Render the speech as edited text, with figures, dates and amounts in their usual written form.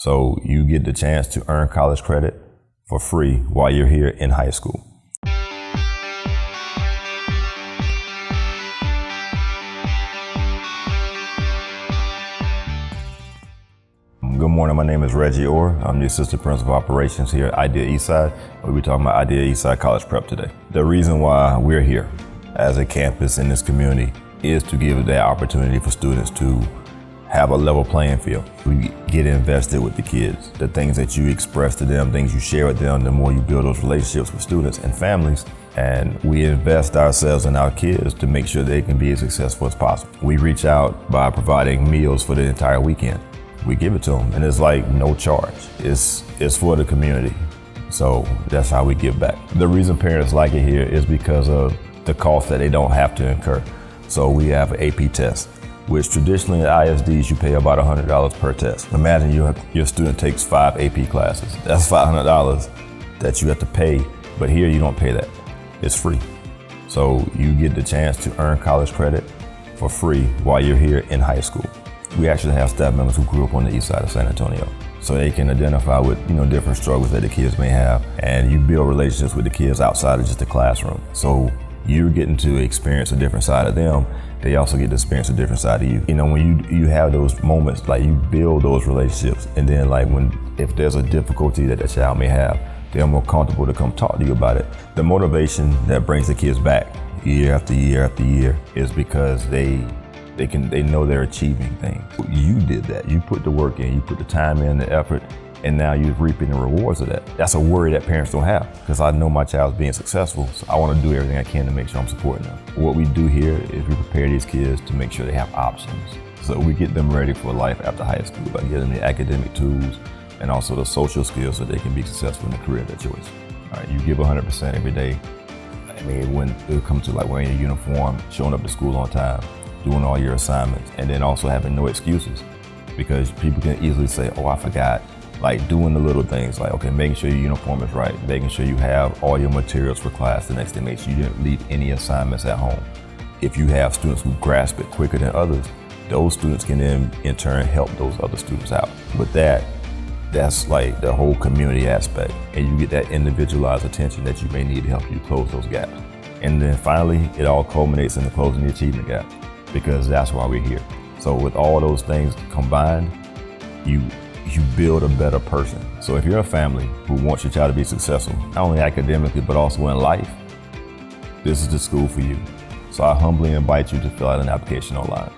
So you get the chance to earn college credit for free while you're here in high school. Good morning, my name is Reggie Orr. I'm the Assistant Principal of Operations here at Idea Eastside. We'll be talking about Idea Eastside College Prep today. The reason why we're here as a campus in this community is to give that opportunity for students to have a level playing field. We get invested with the kids. The things that you express to them, things you share with them, the more you build those relationships with students and families. And we invest ourselves in our kids to make sure they can be as successful as possible. We reach out by providing meals for the entire weekend. We give it to them, and it's like no charge. It's for the community. So that's how we give back. The reason parents like it here is because of the cost that they don't have to incur. So we have an AP test, which traditionally at ISDs you pay about $100 per test. Imagine your student takes 5 AP classes. That's $500 that you have to pay, but here you don't pay that. It's free. So you get the chance to earn college credit for free while you're here in high school. We actually have staff members who grew up on the east side of San Antonio, so they can identify with different struggles that the kids may have, and you build relationships with the kids outside of just the classroom. So you're getting to experience a different side of them. They also get to experience a different side of you. When you have those moments, like you build those relationships, and then if there's a difficulty that the child may have, they're more comfortable to come talk to you about it. The motivation that brings the kids back year after year after year is because they know they're achieving things. You did that. You put the work in, you put the time in, the effort, and now you're reaping the rewards of that. That's a worry that parents don't have, because I know my child's being successful, so I want to do everything I can to make sure I'm supporting them. What we do here is we prepare these kids to make sure they have options. So we get them ready for life after high school by getting the academic tools and also the social skills so they can be successful in the career of their choice. All right, you give 100% every day. When it comes to wearing your uniform, showing up to school on time, doing all your assignments, and then also having no excuses, because people can easily say, oh, I forgot. Doing the little things, making sure your uniform is right, making sure you have all your materials for class the next day, make sure you didn't leave any assignments at home. If you have students who grasp it quicker than others, those students can then in turn help those other students out. With that's the whole community aspect, and you get that individualized attention that you may need to help you close those gaps. And then finally, it all culminates in closing the achievement gap, because that's why we're here. So with all those things combined, you build a better person. So if you're a family who wants your child to be successful, not only academically, but also in life, this is the school for you. So I humbly invite you to fill out an application online.